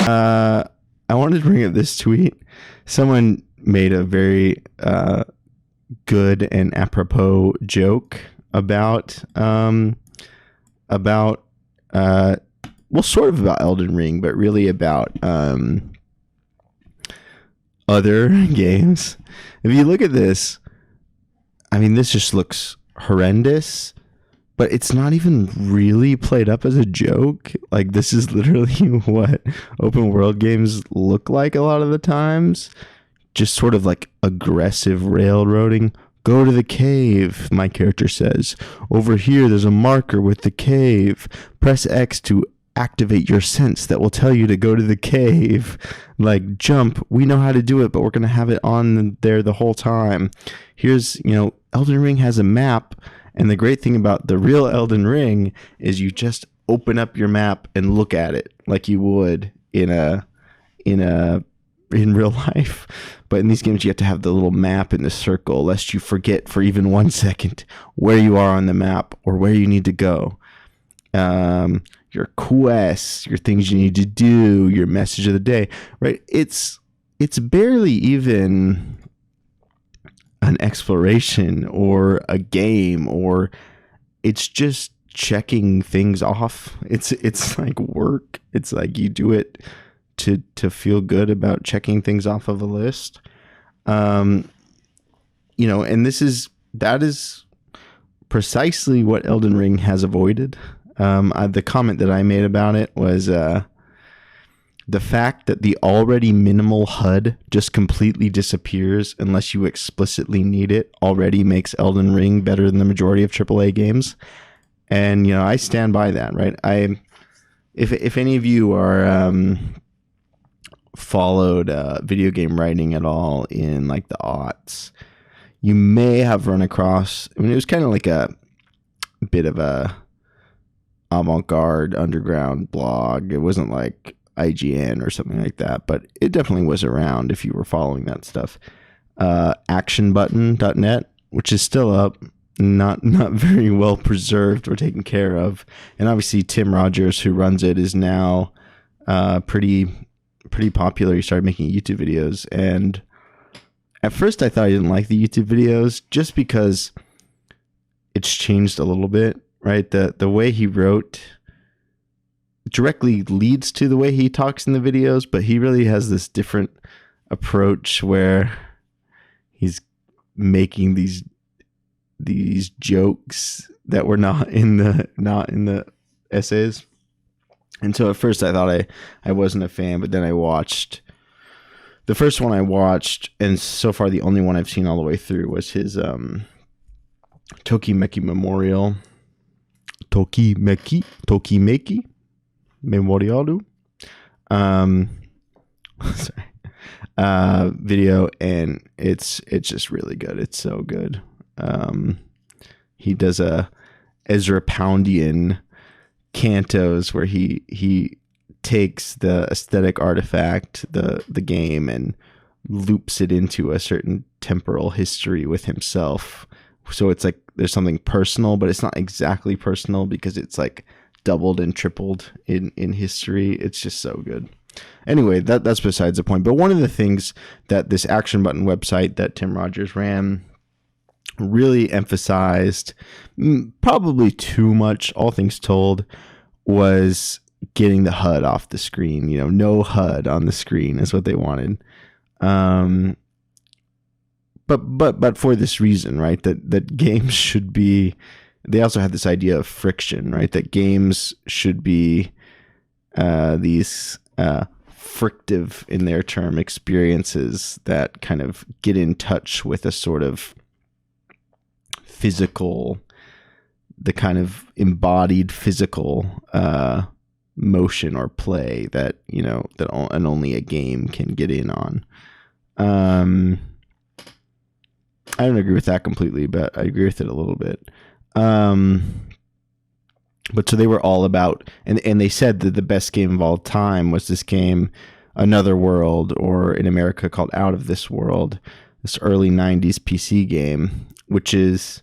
I wanted to bring up this tweet. Someone made a very good and apropos joke about sort of about Elden Ring, but really about other games. If you look at this, I mean, this just looks horrendous, but it's not even really played up as a joke. Like, this is literally what open world games look like a lot of the times. Just sort of like aggressive railroading. Go to the cave, my character says. Over here, there's a marker with the cave. Press X to activate your sense that will tell you to go to the cave. Like, jump. We know how to do it, but we're going to have it on there the whole time. Here's, Elden Ring has a map. And the great thing about the real Elden Ring is you just open up your map and look at it like you would in real life. But in these games, you have to have the little map in the circle, lest you forget for even 1 second where you are on the map or where you need to go. Your quests, your things you need to do, your message of the day, right? It's barely even an exploration or a game, or it's just checking things off. It's like work. It's like you do it to feel good about checking things off of a list. And that is precisely what Elden Ring has avoided. The comment that I made about it was the fact that the already minimal HUD just completely disappears unless you explicitly need it already makes Elden Ring better than the majority of AAA games. And, I stand by that, right? If any of you are followed video game writing at all in like the aughts, you may have run across, it was kind of like a bit of a avant-garde underground blog. It wasn't like IGN or something like that, but it definitely was around if you were following that stuff. Actionbutton.net, which is still up, not very well preserved or taken care of. And obviously Tim Rogers, who runs it, is now pretty popular. He started making YouTube videos, and at first I thought I didn't like the YouTube videos just because it's changed a little bit, right? The way he wrote directly leads to the way he talks in the videos, but he really has this different approach where he's making these jokes that were not in the essays. And so at first I thought I wasn't a fan, but then I watched the first one I watched, and so far the only one I've seen all the way through was his Tokimeki Memorial. Tokimeki Memorial sorry, video, and it's just really good. It's so good. He does a Ezra Poundian cantos where he takes the aesthetic artifact, the game, and loops it into a certain temporal history with himself. So it's like there's something personal, but it's not exactly personal because it's like doubled and tripled in history. It's just so good. Anyway, that's besides the point. But one of the things that this Action Button website that Tim Rogers ran really emphasized, probably too much, all things told, was getting the HUD off the screen. No HUD on the screen is what they wanted. But for this reason, right? That games should be. They also had this idea of friction, right? That games should be these frictive, in their term, experiences that kind of get in touch with a sort of physical, the kind of embodied physical motion or play that and only a game can get in on. I don't agree with that completely, but I agree with it a little bit. But so they were all about, and they said that the best game of all time was this game, Another World, or in America called Out of This World, this early 90s PC game, which is,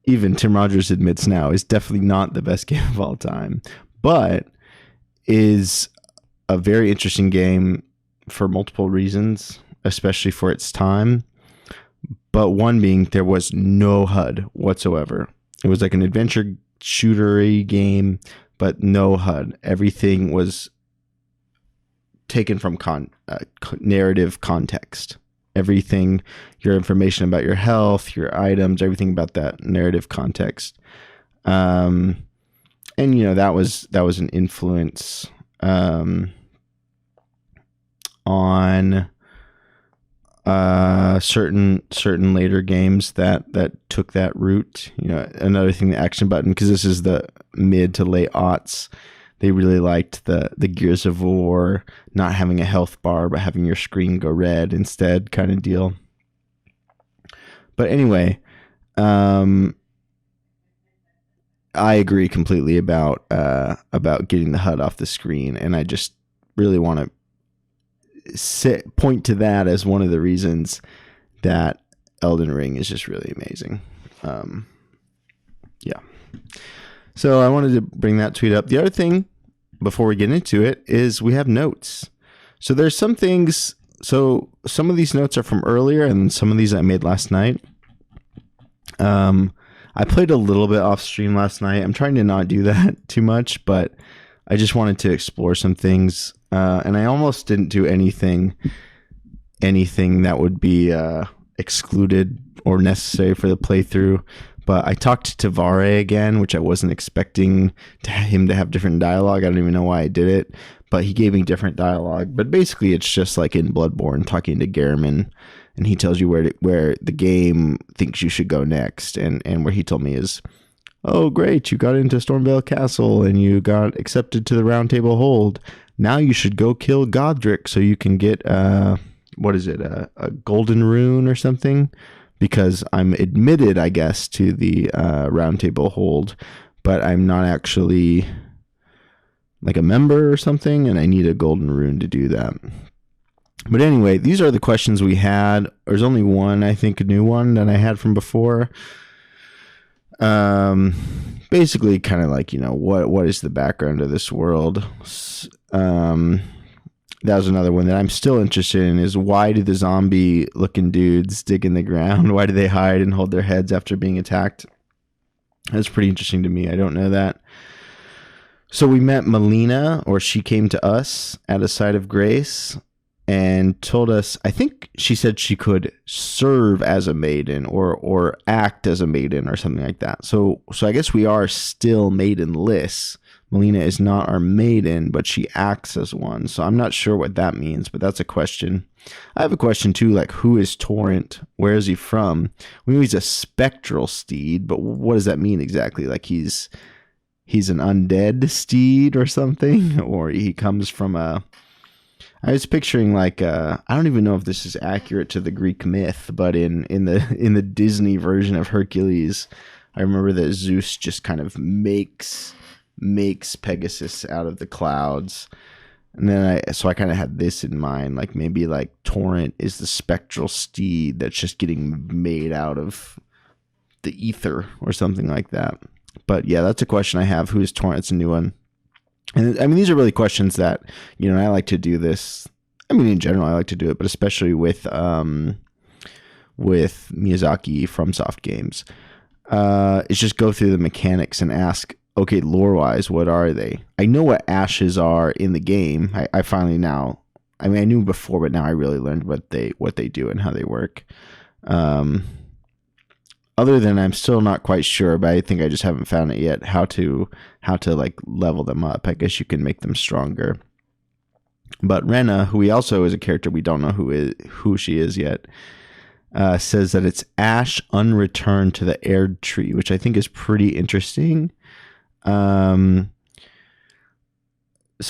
even Tim Rogers admits now, is definitely not the best game of all time, but is a very interesting game for multiple reasons, especially for its time. But one being there was no HUD whatsoever. It was like an adventure shootery game, but no HUD. Everything was taken from narrative context. Everything, your information about your health, your items, everything about that narrative context. And that was an influence on certain later games that took that route. Another thing, the action button, because this is the mid to late aughts, they really liked the Gears of War not having a health bar but having your screen go red instead, kind of deal. But anyway, I agree completely about getting the HUD off the screen, and I just really want to point to that as one of the reasons that Elden Ring is just really amazing. Yeah. So I wanted to bring that tweet up. The other thing, before we get into it, is we have notes. So there's some things. So some of these notes are from earlier, and some of these I made last night. I played a little bit off stream last night. I'm trying to not do that too much, but I just wanted to explore some things. And I almost didn't do anything that would be excluded or necessary for the playthrough. But I talked to Tavare again, which I wasn't expecting him to have different dialogue. I don't even know why I did it, but he gave me different dialogue. But basically, it's just like in Bloodborne, talking to Gehrman, and he tells you where the game thinks you should go next. And where he told me is, oh, great, you got into Stormvale Castle and you got accepted to the Round Table Hold. Now you should go kill Godric so you can get, a golden rune or something. Because I'm admitted, I guess, to the Round Table Hold, but I'm not actually like a member or something, and I need a golden rune to do that. But anyway, these are the questions we had. There's only one, I think, a new one that I had from before. Basically, kind of like, what is the background of this world? That was another one that I'm still interested in, is why do the zombie-looking dudes dig in the ground? Why do they hide and hold their heads after being attacked? That's pretty interesting to me. I don't know that. So we met Melina, or she came to us at a site of grace and told us, I think she said she could serve as a maiden or act as a maiden or something like that. So I guess we are still maidenless. Melina is not our maiden, but she acts as one. So I'm not sure what that means, but that's a question. I have a question too, like, who is Torrent? Where is he from? We know he's a spectral steed, but what does that mean exactly? Like he's an undead steed or something? Or he comes from I was picturing like I don't even know if this is accurate to the Greek myth, but in the Disney version of Hercules, I remember that Zeus just kind of makes Pegasus out of the clouds. And then I kind of had this in mind, like maybe like Torrent is the spectral steed that's just getting made out of the ether or something like that. But yeah, that's a question I have. Who is Torrent? It's a new one. And I mean, these are really questions that, I like to do this. I mean, in general, I like to do it, but especially with Miyazaki FromSoft games. It's just go through the mechanics and ask, okay, lore-wise, what are they? I know what ashes are in the game. I finally now, I mean, I knew before, but now I really learned what they do and how they work. Other than I'm still not quite sure, but I think I just haven't found it yet, how to like level them up. I guess you can make them stronger. But Rena, who also is a character we don't know who she is yet, says that it's ash unreturned to the Erd tree, which I think is pretty interesting. So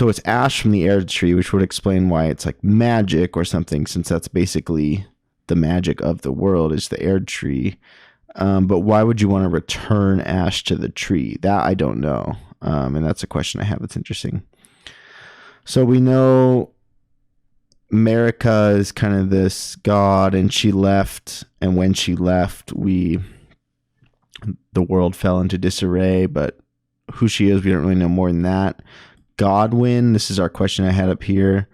it's ash from the Erd tree, which would explain why it's like magic or something, since that's basically the magic of the world is the Erd tree. But why would you want to return ash to the tree? That I don't know. And that's a question I have that's interesting. So we know Marika is kind of this god, and she left. And when she left, the world fell into disarray. But who she is, we don't really know more than that. Godwin, this is our question I had up here.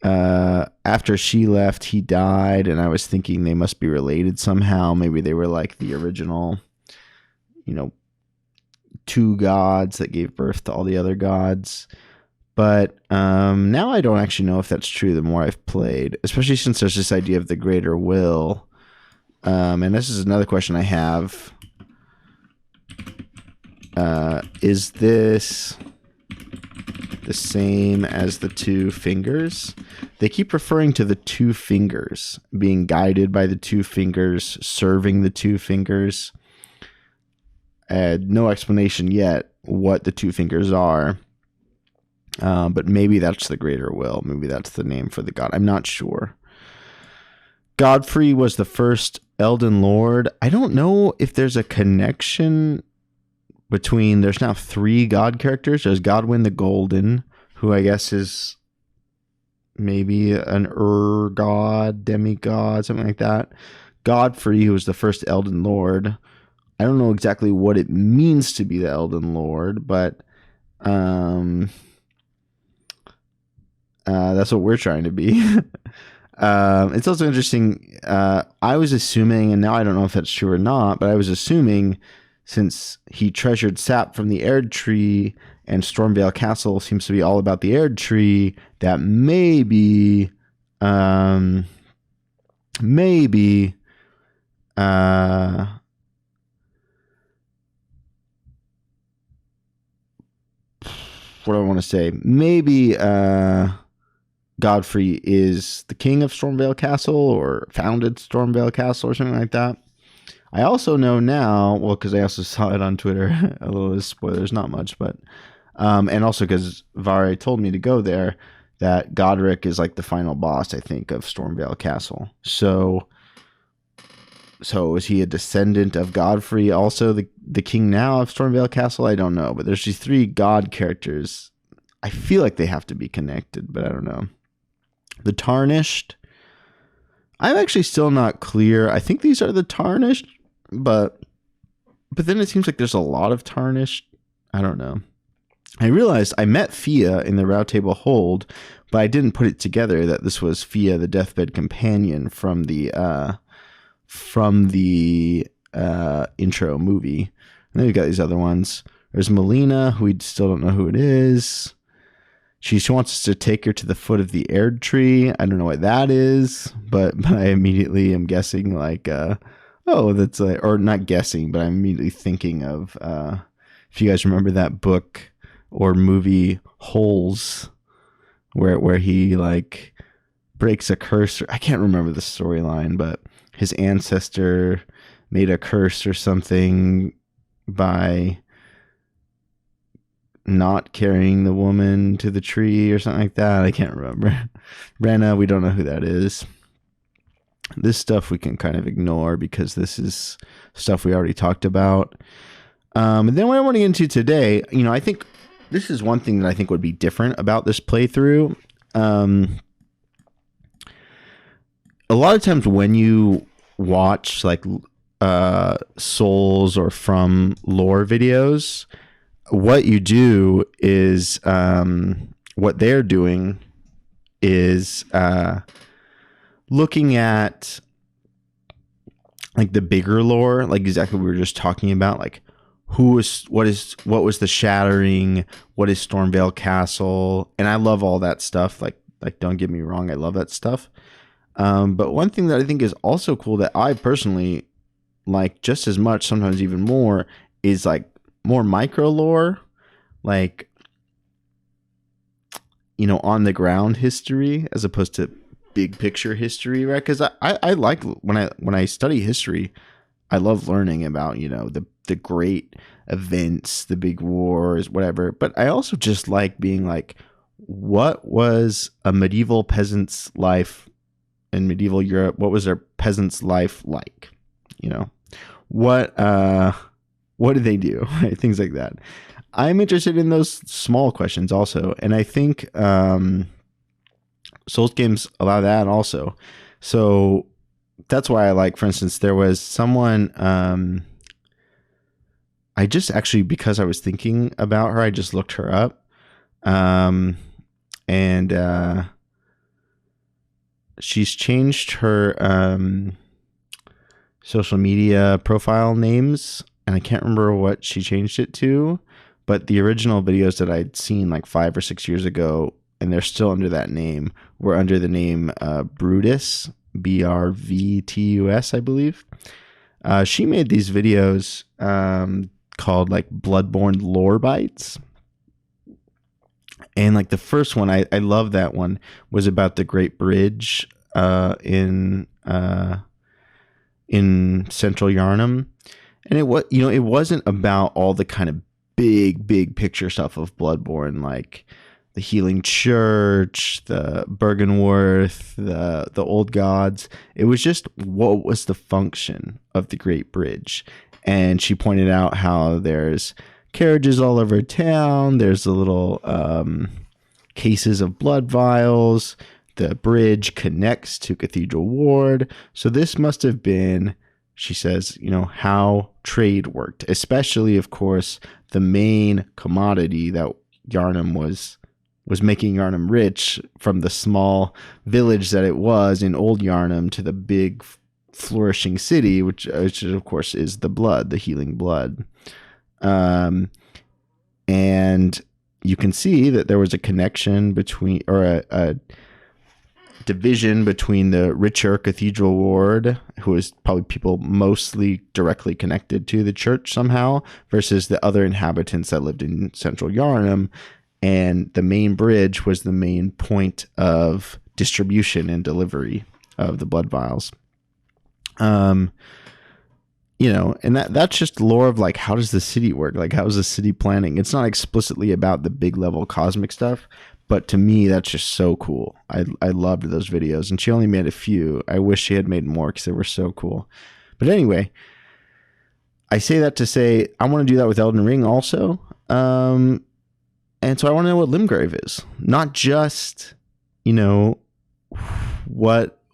After she left, he died, and I was thinking they must be related somehow. Maybe they were like the original, two gods that gave birth to all the other gods. But now I don't actually know if that's true the more I've played, especially since there's this idea of the greater will. And this is another question I have. Is this the same as the two fingers? They keep referring to the two fingers, being guided by the two fingers, serving the two fingers. No explanation yet what the two fingers are. But maybe that's the greater will. Maybe that's the name for the god. I'm not sure. Godfrey was the first Elden Lord. I don't know if there's a connection between... There's now 3 god characters. There's Godwyn the Golden, who I guess is maybe an god, demigod, something like that. Godfrey, who was the first Elden Lord. I don't know exactly what it means to be the Elden Lord, but... that's what we're trying to be. It's also interesting. I was assuming, and now I don't know if that's true or not, but I was assuming since he treasured sap from the Erd Tree and Stormvale Castle seems to be all about the Erd Tree, that maybe, what do I want to say? Maybe, Godfrey is the king of Stormvale Castle or founded Stormvale Castle or something like that. I also know now, well, because I also saw it on Twitter, a little spoilers, not much, but, and also because Vare told me to go there, that Godric is like the final boss, I think, of Stormvale Castle. So is he a descendant of Godfrey, also the king now of Stormvale Castle? I don't know, but there's these 3 god characters. I feel like they have to be connected, but I don't know. The Tarnished. I'm actually still not clear. I think these are the Tarnished, but then it seems like there's a lot of Tarnished. I don't know. I realized I met Fia in the Round Table Hold, but I didn't put it together that this was Fia, the deathbed companion from the intro movie. And then we've got these other ones. There's Melina, who we still don't know who it is. She wants us to take her to the foot of the Erd Tree. I don't know what that is, but I immediately am guessing like, that's like, or not guessing, but I'm immediately thinking of, if you guys remember that book or movie Holes, where he like breaks a curse. I can't remember the storyline, but his ancestor made a curse or something by not carrying the woman to the tree or something like that. I can't remember. Rena, we don't know who that is. This stuff we can kind of ignore because this is stuff we already talked about. And then what I want to get into today, I think this is one thing that I think would be different about this playthrough. A lot of times when you watch like Souls or From lore videos, what you do is what they're doing is looking at like the bigger lore, like exactly what we were just talking about, like what was the Shattering, what is Stormvale Castle, and I love all that stuff. Like don't get me wrong, I love that stuff. But one thing that I think is also cool that I personally like just as much, sometimes even more, is like more micro lore, like on the ground history as opposed to big picture history, right? Because I like when I study history, I love learning about the great events, the big wars, whatever. But I also just like being like, what was a medieval peasant's life in medieval Europe? What was their peasant's life like? What did they do? Right? Things like that. I'm interested in those small questions also. And I think Souls games allow that also. So that's why I like, for instance, there was someone, I just actually, because I was thinking about her, I just looked her up. And she's changed her social media profile names, and I can't remember what she changed it to, but the original videos that I'd seen like 5 or 6 years ago, and they're still under that name, were under the name Brutus, Brvtus, I believe. She made these videos called like Bloodborne Lore Bites. And like the first one, I love that one, was about the Great Bridge in Central Yarnum. And it was, it wasn't about all the kind of big picture stuff of Bloodborne, like the Healing Church, the Bergenworth, the Old Gods. It was just what was the function of the Great Bridge. And she pointed out how there's carriages all over town. There's the little cases of blood vials. The bridge connects to Cathedral Ward. So this must have been, she says, how trade worked, especially, of course, the main commodity that Yarnum was making Yarnum rich, from the small village that it was in Old Yarnum to the big flourishing city, which of course is the blood, the healing blood. And you can see that there was a connection between, or a division between the richer Cathedral Ward, who is probably people mostly directly connected to the church somehow, versus the other inhabitants that lived in Central Yarnum. And the main bridge was the main point of distribution and delivery of the blood vials. And that's just lore of like, how does the city work? Like, how is the city planning? It's not explicitly about the big level cosmic stuff, but to me, that's just so cool. I loved those videos, and she only made a few. I wish she had made more because they were so cool. But anyway, I say that to say I want to do that with Elden Ring also. And so I want to know what Limgrave is. Not just, what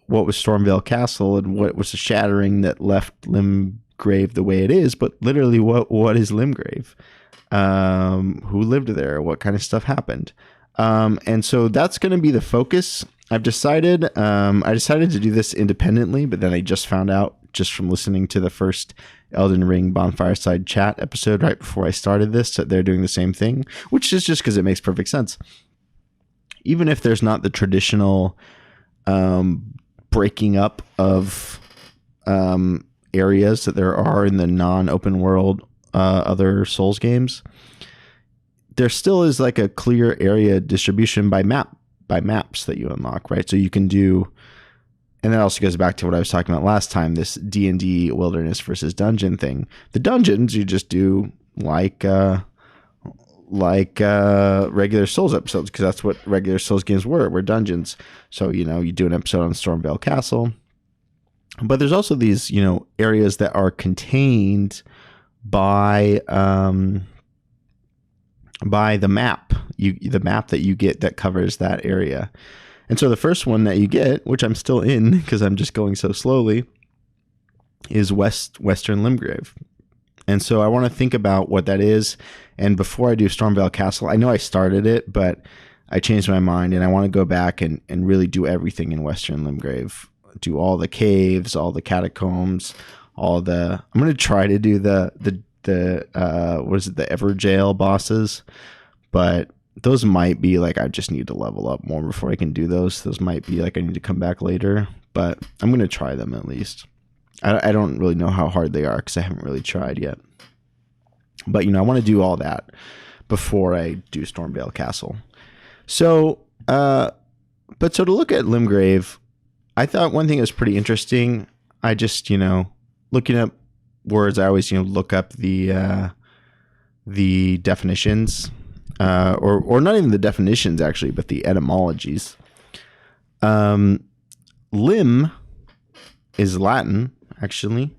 was Stormvale Castle and what was the shattering that left Limgrave the way it is, but literally what is Limgrave? Who lived there? What kind of stuff happened? And so that's going to be the focus. I've decided, I decided to do this independently, but then I just found out, just from listening to the first Elden Ring Bonfireside Chat episode right before I started this, that they're doing the same thing, which is just because it makes perfect sense. Even if there's not the traditional breaking up of areas that there are in the non-open world other Souls games, there still is like a clear area distribution by maps that you unlock, right? So you can do, and that also goes back to what I was talking about last time, this D&D wilderness versus dungeon thing. The dungeons you just do like regular Souls episodes, because that's what regular Souls games were dungeons. So, you do an episode on Stormvale Castle. But there's also these, areas that are contained by the map. The map that you get that covers that area. And so the first one that you get, which I'm still in because I'm just going so slowly, is Western Limgrave. And so I want to think about what that is. And before I do Stormvale Castle, I know I started it, but I changed my mind, and I want to go back and really do everything in Western Limgrave. Do all the caves, all the catacombs, I'm going to try to do the Everjail bosses, but those might be like, I just need to level up more before I can do those. Those might be like I need to come back later, but I'm going to try them at least. I don't really know how hard they are because I haven't really tried yet. But, I want to do all that before I do Stormvale Castle. So, so to look at Limgrave, I thought one thing that was pretty interesting. I just, looking up words, I always, look up the definitions. Or not even the definitions actually, but the etymologies. Lim is Latin actually,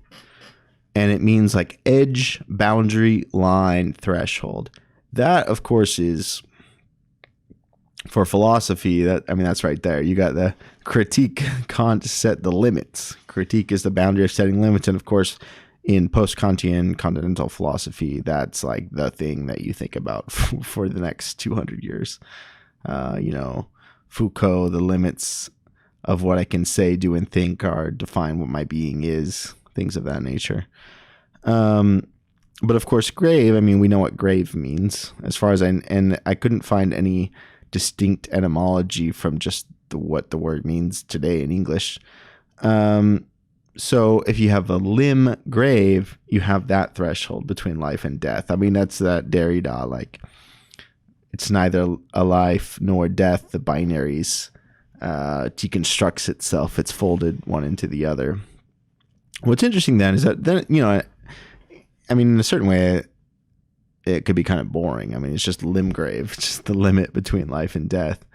and it means like edge, boundary, line, threshold. That of course is for philosophy. That's right there. You got the critique, Kant set the limits. Critique is the boundary of setting limits, and of course in post-Kantian continental philosophy, that's like the thing that you think about for the next 200 years. Foucault, the limits of what I can say, do, and think are define what my being is, things of that nature. But of course, grave, I mean, we know what grave means as far as I couldn't find any distinct etymology from just what the word means today in English. So if you have a Limgrave, you have that threshold between life and death. I mean, that's that Derrida, like, it's neither a life nor death. The binaries deconstructs itself. It's folded one into the other. What's interesting then is that then, I mean, in a certain way, it could be kind of boring. I mean, it's just Limgrave, just the limit between life and death.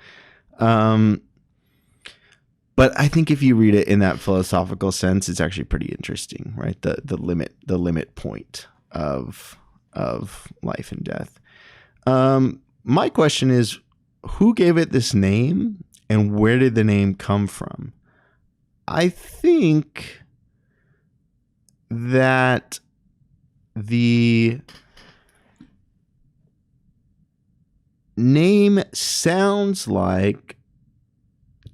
But I think if you read it in that philosophical sense, it's actually pretty interesting, right? The limit point of life and death. My question is, who gave it this name and where did the name come from? I think that the name sounds like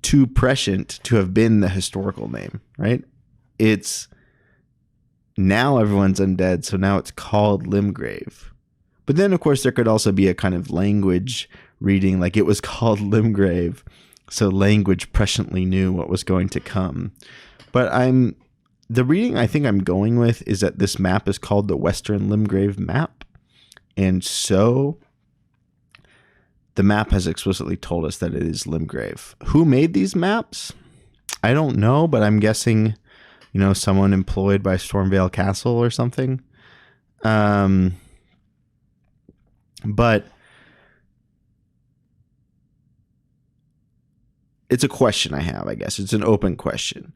too prescient to have been the historical name, right? It's now everyone's undead, so now it's called Limgrave. But then, of course, there could also be a kind of language reading, like it was called Limgrave, so language presciently knew what was going to come. But the reading I think I'm going with is that this map is called the Western Limgrave map. And so the map has explicitly told us that it is Limgrave. Who made these maps? I don't know, but I'm guessing, someone employed by Stormvale Castle or something. But it's a question I have, I guess. It's an open question.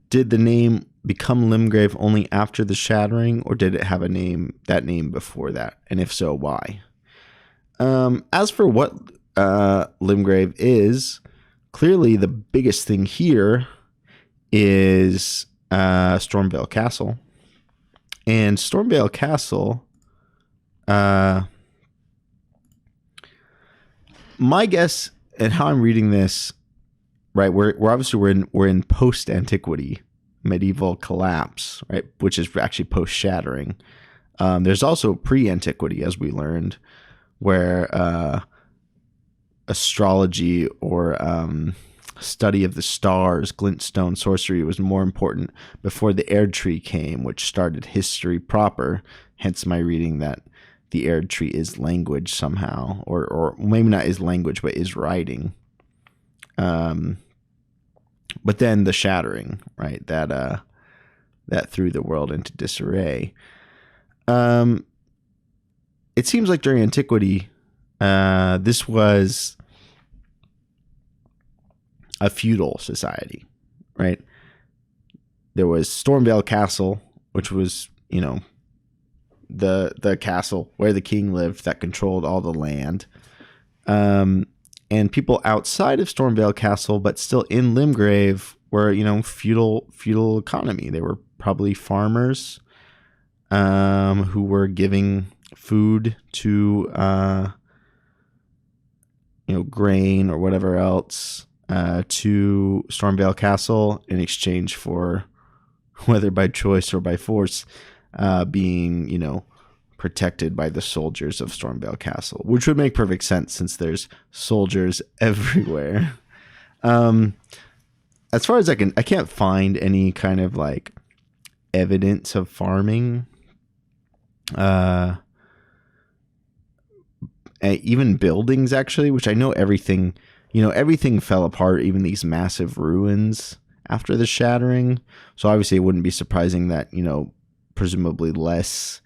Did the name become Limgrave only after the Shattering, or did it have that name before that? And if so, why? As for what Limgrave is, clearly the biggest thing here is Stormvale Castle. And Stormvale Castle, my guess, and how I'm reading this, right? We're obviously we're in post antiquity, medieval collapse, right? Which is actually post Shattering. There's also pre antiquity, as we learned, where astrology or study of the stars, glintstone sorcery was more important before the Erd Tree came, which started history proper. Hence my reading that the Erd Tree is language somehow, or maybe not is language, but is writing. But then the Shattering, right? That threw the world into disarray. It seems like during antiquity, this was a feudal society, right? There was Stormvale Castle, which was, the castle where the king lived that controlled all the land. And people outside of Stormvale Castle, but still in Limgrave, were, feudal economy. They were probably farmers who were giving food to, grain or whatever else to Stormvale Castle in exchange for, whether by choice or by force, being, protected by the soldiers of Stormvale Castle, which would make perfect sense since there's soldiers everywhere. As far as I can't find any kind of like evidence of farming. Even buildings, actually, which I know everything fell apart, even these massive ruins after the Shattering. So obviously it wouldn't be surprising that, presumably less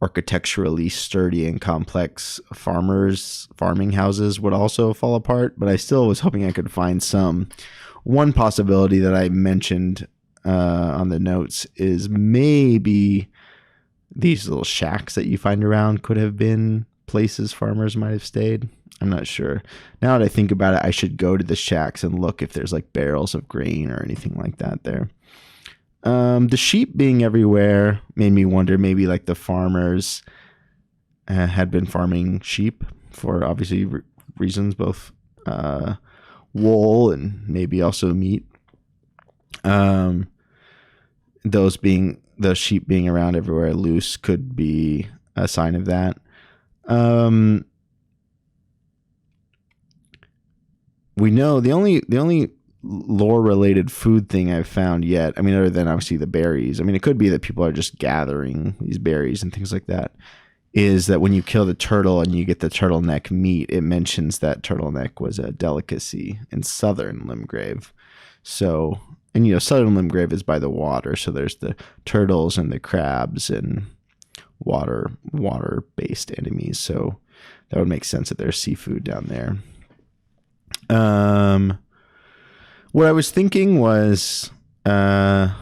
architecturally sturdy and complex farming houses would also fall apart. But I still was hoping I could find some. One possibility that I mentioned on the notes is maybe these little shacks that you find around could have been places farmers might have stayed. I'm not sure. Now that I think about it, I should go to the shacks and look if there's like barrels of grain or anything like that there. The sheep being everywhere made me wonder, maybe like the farmers had been farming sheep for obviously reasons, both wool and maybe also meat. The sheep being around everywhere loose could be a sign of that. We know the only lore related food thing I've found yet, I mean, other than obviously the berries, I mean, it could be that people are just gathering these berries and things like that, is that when you kill the turtle and you get the turtleneck meat, it mentions that turtleneck was a delicacy in southern Limgrave. So, and southern Limgrave is by the water, so there's the turtles and the crabs and water based enemies. So that would make sense that there's seafood down there. What I was thinking was that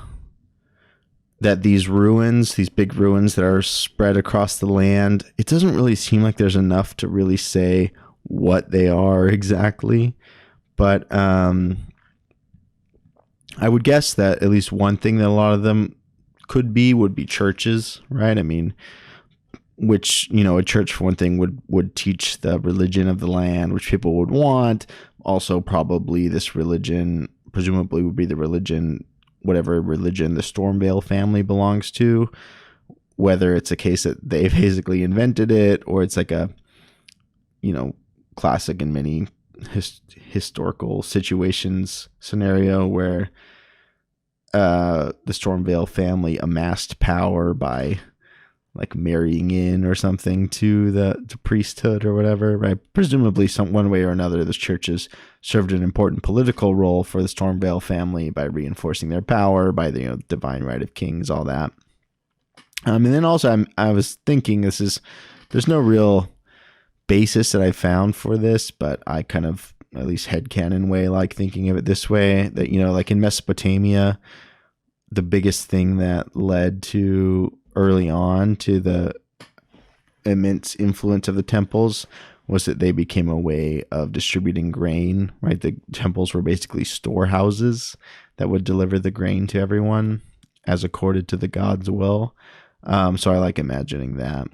these ruins, these big ruins that are spread across the land, it doesn't really seem like there's enough to really say what they are exactly. But I would guess that at least one thing that a lot of them would be churches, right? I mean, which, a church for one thing would teach the religion of the land, which people would want. Also, probably this religion, presumably, would be the religion, whatever religion the Stormvale family belongs to, whether it's a case that they basically invented it or it's like a, classic in many historical situations scenario where the Stormvale family amassed power by like marrying in or something to the priesthood or whatever, right? Presumably one way or another, the churches served an important political role for the Stormvale family by reinforcing their power, by the divine right of kings, all that. And then also I was thinking there's no real basis that I found for this, but I kind of, at least headcanon way, like thinking of it this way, that, like in Mesopotamia, the biggest thing that led to early on to the immense influence of the temples was that they became a way of distributing grain, right? The temples were basically storehouses that would deliver the grain to everyone as accorded to the gods' will. So I like imagining that.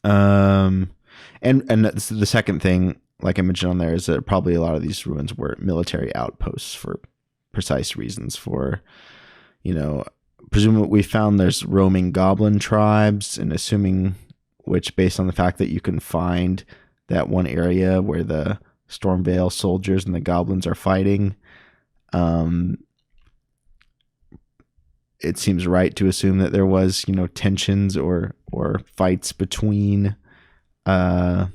And the second thing, like I mentioned on there, is that probably a lot of these ruins were military outposts for precise reasons for, presumably we found there's roaming goblin tribes, and assuming, which based on the fact that you can find that one area where the Stormvale soldiers and the goblins are fighting, it seems right to assume that there was, tensions or fights between the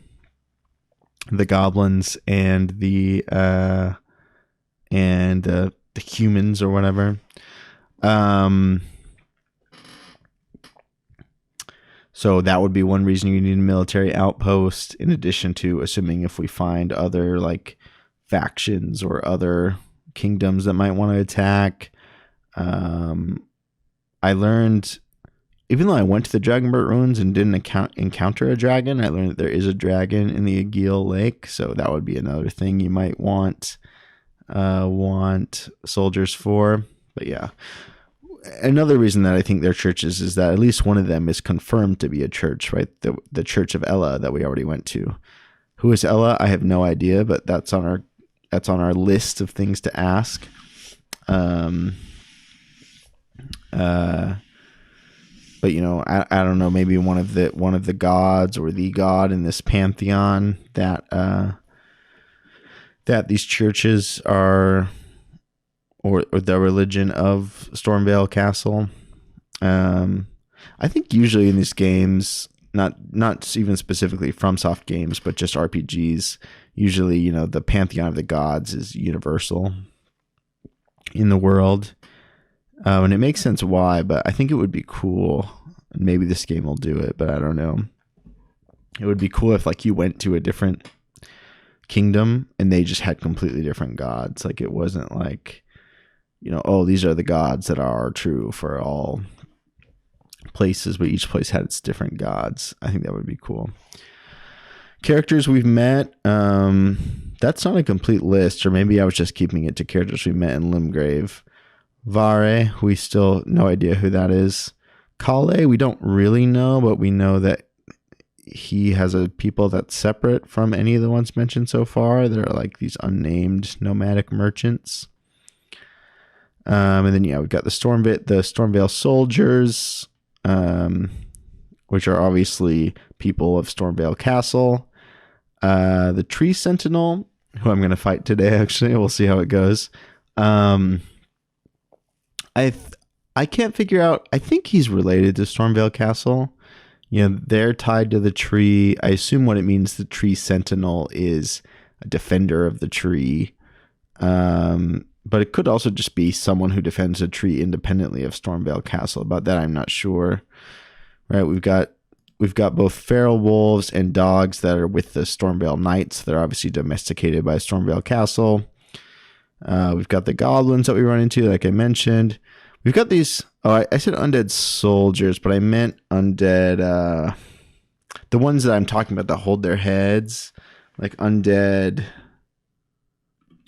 goblins and the humans or whatever. So that would be one reason you need a military outpost, in addition to assuming if we find other like factions or other kingdoms that might want to attack. I learned, even though I went to the Dragonburt ruins and didn't encounter a dragon, I learned that there is a dragon in the Agheel Lake, so that would be another thing you might want soldiers for. But yeah, another reason that I think they're churches is that at least one of them is confirmed to be a church, right? The Church of Ella that we already went to. Who is Ella? I have no idea, but that's on our list of things to ask. But I don't know, maybe one of the gods or the god in this pantheon that these churches are, or the religion of Stormvale Castle. I think usually in these games, not even specifically FromSoft games, but just RPGs, usually, the pantheon of the gods is universal in the world. And it makes sense why, but I think it would be cool, and maybe this game will do it, but I don't know. It would be cool if like you went to a different kingdom and they just had completely different gods. Like it wasn't like, oh, these are the gods that are true for all places, but each place had its different gods. I think that would be cool. Characters we've met, that's not a complete list, or maybe I was just keeping it to characters we met in Limgrave. Vare, we still no idea who that is. Kale, we don't really know, but we know that he has a people that's separate from any of the ones mentioned so far. They're like these unnamed nomadic merchants. And then we've got the Stormvale soldiers, which are obviously people of Stormvale Castle. The Tree Sentinel, who I'm going to fight today. Actually, we'll see how it goes. I can't figure out. I think he's related to Stormvale Castle. They're tied to the tree. I assume what it means, the Tree Sentinel is a defender of the tree. But it could also just be someone who defends a tree independently of Stormvale Castle. About that, I'm not sure. Right? We've got both feral wolves and dogs that are with the Stormvale Knights. They're obviously domesticated by Stormvale Castle. We've got the goblins that we run into, like I mentioned. We've got these. Oh, I said undead soldiers, but I meant undead. The ones that I'm talking about that hold their heads, like undead.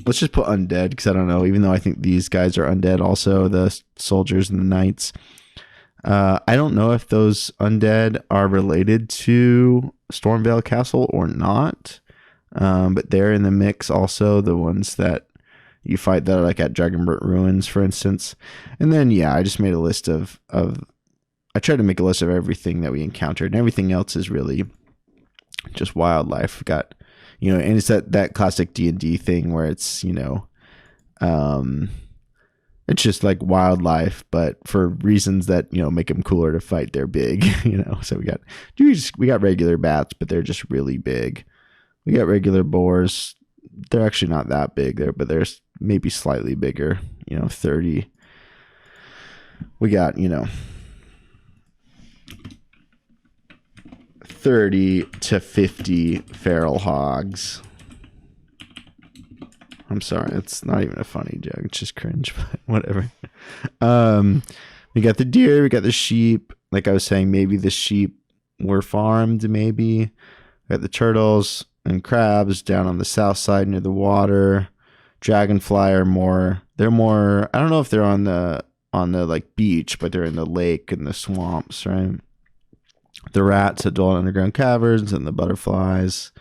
Let's just put undead because I don't know. Even though I think these guys are undead, also the soldiers and the knights. I don't know if those undead are related to Stormvale Castle or not, but they're in the mix. Also, the ones that you fight that are like at Dragonburt Ruins, for instance. And then, I just made a list of I tried to make a list of everything that we encountered, and everything else is really just wildlife. We got, and it's that classic D&D thing where it's, it's just like wildlife, but for reasons that, make them cooler to fight, they're big, So we got regular bats, but they're just really big. We got regular boars. They're actually not that big there, but they're maybe slightly bigger, 30. We got, 30 to 50 feral hogs. I'm sorry, it's not even a funny joke. It's just cringe, but whatever. We got the deer, we got the sheep. Like I was saying, maybe the sheep were farmed, maybe. We got the turtles and crabs down on the south side near the water. Dragonfly are more. They're more. I don't know if they're on the like beach, but they're in the lake and the swamps, right? The rats that dwell in underground caverns and the butterflies.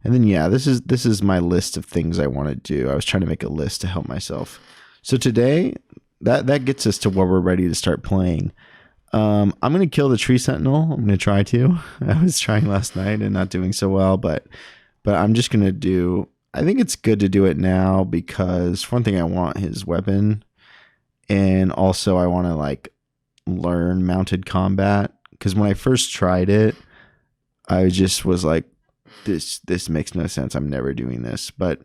And then this is my list of things I want to do. I was trying to make a list to help myself. So today, that gets us to where we're ready to start playing. I'm going to kill the Tree Sentinel. I'm going to try to. I was trying last night and not doing so well, but I'm just going to do. I think it's good to do it now because for one thing, I want his weapon, and also I want to like learn mounted combat. Because when I first tried it, I just was like, this makes no sense. I'm never doing this. But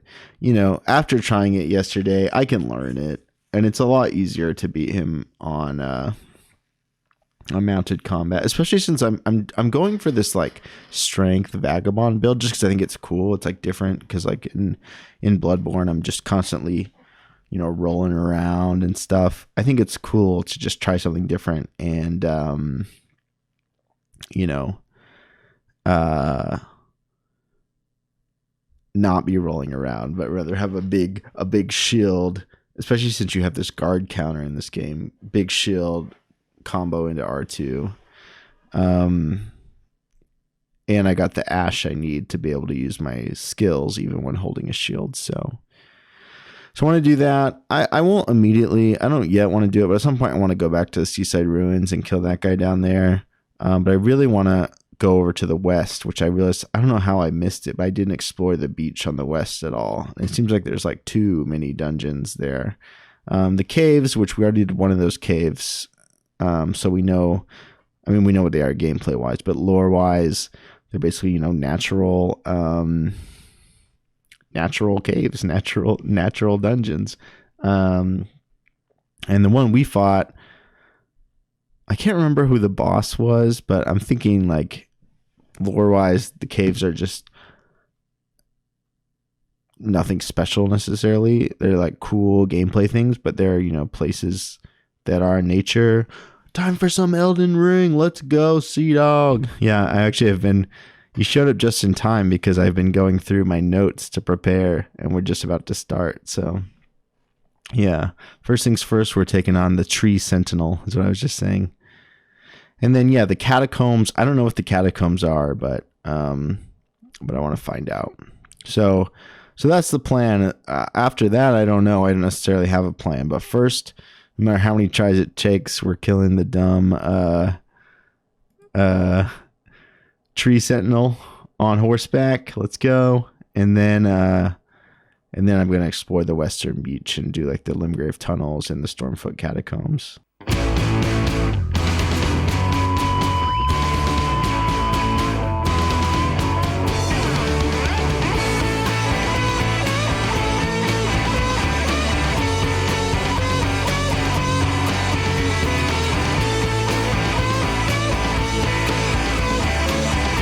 after trying it yesterday, I can learn it, and it's a lot easier to beat him on a mounted combat, especially since I'm going for this like strength vagabond build just because I think it's cool. It's like different because like in Bloodborne I'm just constantly rolling around and stuff. I think it's cool to just try something different and not be rolling around, but rather have a big shield, especially since you have this guard counter in this game. Big shield combo into R2. And I got the ash I need to be able to use my skills even when holding a shield. So I want to do that. I won't immediately. I don't yet want to do it, but at some point I want to go back to the Seaside Ruins and kill that guy down there. But I really want to go over to the west, which I realized, I don't know how I missed it, but I didn't explore the beach on the west at all. It seems like there's like too many dungeons there. The caves, which we already did one of those caves. So we know what they are gameplay wise, but lore wise, they're basically, natural caves, natural dungeons. And the one we fought, I can't remember who the boss was, but I'm thinking like lore wise, the caves are just nothing special necessarily. They're like cool gameplay things, but they're, places that are in nature. Time for some Elden Ring. Let's go, Sea Dog. Yeah, I actually have been. You showed up just in time because I've been going through my notes to prepare, and we're just about to start. So Yeah. First things first, we're taking on the tree sentinel, is what I was just saying. And then yeah, the catacombs. I don't know what the catacombs are, but I want to find out. So that's the plan. After that, I don't know. I don't necessarily have a plan. But first, no matter how many tries it takes, we're killing the dumb tree sentinel on horseback. Let's go. And then I'm going to explore the western beach and do like the Limgrave tunnels and the Stormfoot catacombs.